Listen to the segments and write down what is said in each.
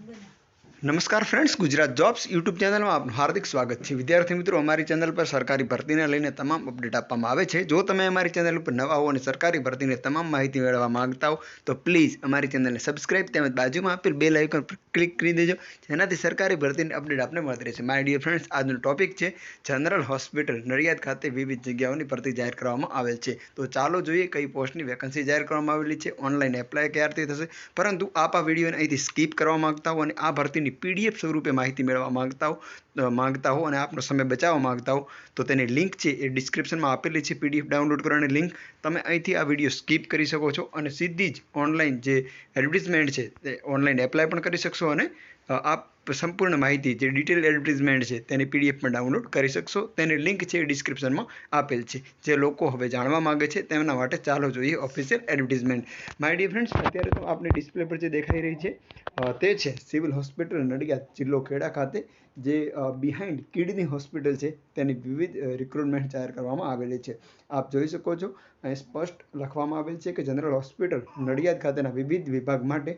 નમસ્કાર friends, Gujarat jobs YouTube ચેનલમાં આપનું હાર્દિક સ્વાગત છે। વિદ્યાર્થી મિત્રો, અમારી ચેનલ પર સરકારી ભરતીને લઈને તમામ અપડેટ આપવામાં આવે છે। જો તમે અમારી ચેનલ ઉપર નવા હો અને સરકારી ભરતીની તમામ માહિતી મેળવવા માંગતા હો તો પ્લીઝ અમારી ચેનલને સબસ્ક્રાઇબ તેમજ બાજુમાં આપેલ બેલ આઇકન પર ક્લિક કરી દેજો, જેનાથી સરકારી ભરતીની અપડેટ આપને મળતી રહેશે। માય ડિયર ફ્રેન્ડ્સ, આજનો ટોપિક છે જનરલ હોસ્પિટલ નડિયાદ ખાતે વિવિધ જગ્યાઓની ભરતી જાહેર કરવામાં આવેલ છે। તો ચાલો જોઈએ કઈ પોસ્ટની વેકન્સી જાહેર કરવામાં આવેલી છે, ઓનલાઈન એપ્લાય ક્યારથી થશે। પરંતુ આપ આ વિડીયોને અહીંથી સ્કીપ કરવા માંગતા હો અને આ ભરતીની પીડીએફ સ્વરૂપે માહિતી મેળવવા માંગતા હો અને આપનો સમય બચાવવા માંગતા હો તો તેની લિંક છે એ ડિસ્ક્રિપ્શનમાં આપેલી છે। પીડીએફ ડાઉનલોડ કરવાની લિંક તમે અહીંથી આ વિડીયો સ્કીપ કરી શકો છો અને સીધી જ ઓનલાઈન જે એડવર્ટિઝમેન્ટ છે તે ઓનલાઈન એપ્લાય પણ કરી શકશો અને આપ સંપૂર્ણ માહિતી જે ડિટેલ એડવર્ટિઝમેન્ટ છે તેની પીડીએફ પણ ડાઉનલોડ કરી શકશો। તેની લિંક છે એ ડિસ્ક્રિપ્શનમાં આપેલ છે। જે લોકો હવે જાણવા માંગે છે તેમના માટે ચાલો જોઈએ official advertisement. My dear friends, અત્યારે તો આપની ડિસ્પ્લે પર જે દેખાઈ રહી છે તે છે સિવિલ હોસ્પિટલ નડિયાદ, જિલ્લો ખેડા ખાતે જે બિહાઇન્ડ કિડની હોસ્પિટલ છે તેની વિવિધ રિક્રુટમેન્ટ જાહેર કરવામાં આવેલી છે। આપ જોઈ શકો છો અહીં સ્પષ્ટ લખવામાં આવેલ છે કે જનરલ હોસ્પિટલ નડિયાદ ખાતેના વિવિધ વિભાગ માટે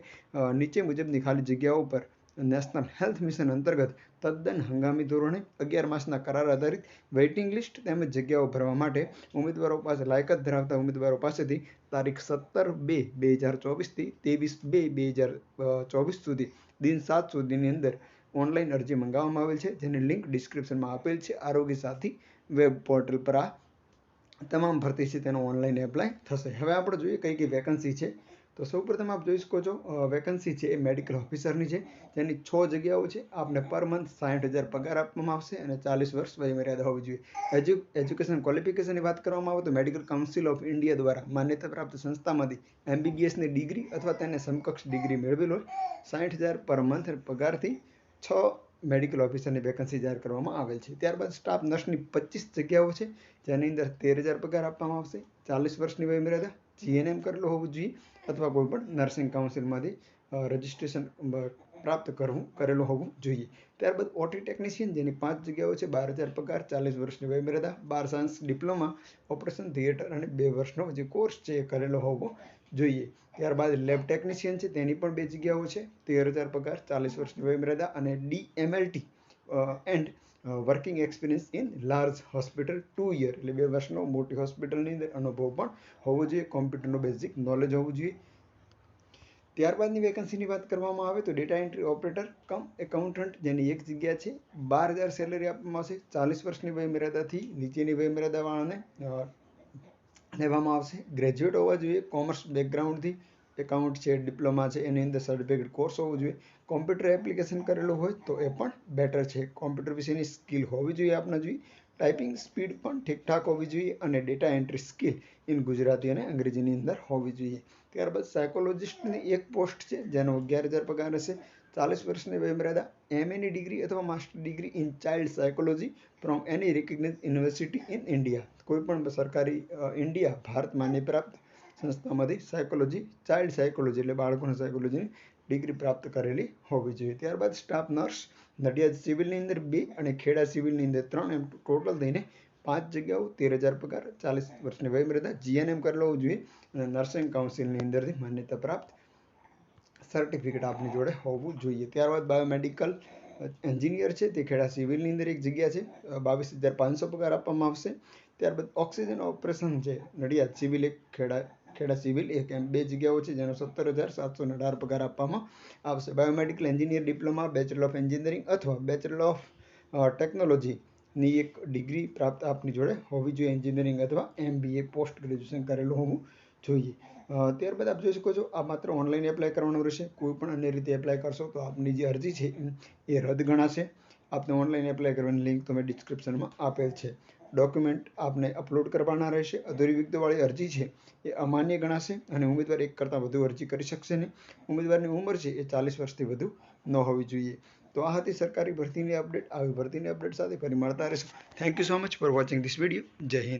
નીચે મુજબની ખાલી જગ્યાઓ પર નેશનલ હેલ્થ મિશન અંતર્ગત તદ્દન હંગામી ધોરણે 11 માસના કરાર આધારિત વેઇટિંગ લિસ્ટ તેમજ જગ્યાઓ ભરવા માટે ઉમેદવારો પાસે લાયકાત ધરાવતા ઉમેદવારો પાસેથી તારીખ 17/2/2024 થી 23/2/2024 સુધી દિન 7 સુધીની અંદર ઓનલાઈન અરજી મંગાવવામાં આવેલ છે, જેની લિંક ડિસ્ક્રિપ્શનમાં આપેલ છે। આરોગ્ય સાથી વેબ પોર્ટલ પર આ તમામ ભરતી છે તેનો ઓનલાઈન એપ્લાય થશે। હવે આપણે જોઈએ કઈ કઈ વેકન્સી છે। તો સૌપ્રથમ આપ જોઈ શકો છો વેકન્સી છે એ મેડિકલ ઓફિસરની છે, જેની 6 જગ્યાઓ છે। આપને પર મંથ 60,000 પગાર આપવામાં આવશે અને 40 વર્ષ વયમર્યાદા હોવી જોઈએ। એજ્યુકેશન ક્વોલિફિકેશનની વાત કરવામાં આવે તો મેડિકલ કાઉન્સિલ ઓફ ઇન્ડિયા દ્વારા માન્યતા પ્રાપ્ત સંસ્થામાંથી MBBSની ડિગ્રી અથવા તેને સમકક્ષ ડિગ્રી મેળવેલ હોય। 60,000 પર મંથ પગારથી 6 મેડિકલ ઓફિસરની વેકન્સી જાહેર કરવામાં આવેલ છે। ત્યારબાદ સ્ટાફ નર્સની 25 જગ્યાઓ છે, જેની અંદર 13,000 પગાર આપવામાં આવશે। 40 વર્ષની વયમર્યાદા, GNM કરેલો હોવું જોઈએ અથવા કોઈ પણ નર્સિંગ કાઉન્સિલમાંથી રજિસ્ટ્રેશન પ્રાપ્ત કરેલું હોવું જોઈએ। ત્યારબાદ ઓટી ટેકનિશિયન, જેની 5 જગ્યાઓ છે, 12,000 પગાર, 40 વર્ષની વયમર્યાદા, 12 સાયન્સ ડિપ્લોમા ઓપરેશન થિયેટર અને 2 વર્ષનો જે કોર્સ છે એ કરેલો હોવો જોઈએ। ત્યારબાદ લેબ ટેકનિશિયન છે, તેની પણ 2 જગ્યાઓ છે, 13,000 પગાર, 40 વર્ષની વયમર્યાદા અને DMLT and working experience in large hospital 2 year એટલે 2 વર્ષનો મોટી હોસ્પિટલની અંદર અનુભવ પણ હોવો જોઈએ। કોમ્પ્યુટરનું બેઝિક નોલેજ હોવું જોઈએ। ત્યારબાદની વેકન્સીની વાત કરવામાં આવે તો ડેટા એન્ટ્રી ઓપરેટર કમ એકાઉન્ટન્ટ, જેની 1 જગ્યા છે, 12,000 સેલેરી આપવામાં આવશે। 40 વર્ષની વયમર્યાદાથી નીચેની વયમર્યાદાવાળાને લેવામાં આવશે। ગ્રેજ્યુએટ હોવા જોઈએ, કોમર્સ બેકગ્રાઉન્ડથી, એકાઉન્ટ છે, ડિપ્લોમા છે, એની અંદર સર્ટિફિકેટ કોર્સ હોવો જોઈએ। કોમ્પ્યુટર એપ્લિકેશન કરેલું હોય તો એ પણ બેટર છે। કોમ્પ્યુટર વિશેની સ્કિલ હોવી જોઈએ આપના જોઈએ। ટાઈપિંગ સ્પીડ પણ ઠીકઠાક હોવી જોઈએ અને data entry skill in Gujarati અને અંગ્રેજીની અંદર હોવી જોઈએ। ત્યારબાદ સાયકોલોજિસ્ટની 1 પોસ્ટ છે, જેનો 11,000 પગાર હશે। 40 વર્ષની વયમર્યાદા, MAની ડિગ્રી અથવા master degree in child psychology from any recognised university in India, કોઈ પણ સરકારી ઇન્ડિયા ભારત માન્ય પ્રાપ્ત સંસ્થામાંથી સાયકોલોજી, ચાઇલ્ડ સાયકોલોજી એટલે બાળકોની સાયકોલોજીની ડિગ્રી પ્રાપ્ત કરેલી હોવી જોઈએ। ત્યારબાદ સ્ટાફ નર્સ નડિયાદ સિવિલની અંદર 2 અને ખેડા સિવિલની અંદર 3, એમ ટોટલ થઈને 5 જગ્યાઓ, 13,000 પગાર, 40 વર્ષની વયમર્યાદા, GNM કરેલો હોવું જોઈએ અને નર્સિંગ કાઉન્સિલની અંદરથી માન્યતા પ્રાપ્ત સર્ટિફિકેટ આપની જોડે હોવું જોઈએ। ત્યારબાદ બાયોમેડિકલ એન્જિનિયર છે, તે ખેડા સિવિલની અંદર 1 જગ્યા છે, 22,500 પગાર આપવામાં આવશે। ત્યારબાદ ઓક્સિજન ઓપરેશન છે નડિયાદ સિવિલ 1, ખેડા સિવિલ 1, એમ 2 જગ્યાઓ છે, જેનો 17,718 પગાર આપવામાં આવશે। Biomedical engineer diploma, bachelor of engineering અથવા બેચલર ઓફ ટેકનોલોજીની 1 ડિગ્રી પ્રાપ્ત આપની જોડે હોવી જોઈએ। એન્જિનિયરિંગ અથવા MBA પોસ્ટ ગ્રેજ્યુએશન કરેલું હોવું જોઈએ। ત્યારબાદ આપ જોઈ શકો છો આ માત્ર ઓનલાઈન એપ્લાય કરવાનું રહેશે। કોઈ પણ અન્ય રીતે એપ્લાય કરશો તો આપની જે અરજી છે એ રદ ગણાશે। આપને ઓનલાઈન એપ્લાય કરવાની લિંક તમે ડિસ્ક્રિપ્શનમાં આપેલ છે। ડોક્યુમેન્ટ આપને અપલોડ કરવાના રહેશે। અધૂરી વિગતોવાળી અરજી છે એ અમાન્ય ગણાશે અને ઉમેદવાર 1 કરતાં વધુ અરજી કરી શકશે નહીં। ઉમેદવારની ઉંમર છે એ 40 વર્ષથી વધુ ન હોવી જોઈએ। તો આ હતી સરકારી ભરતીની અપડેટ। આવી ભરતીની અપડેટ સાથે ફરી મળતા રહેશું। Thank you so much for watching this video. જય હિન્દ।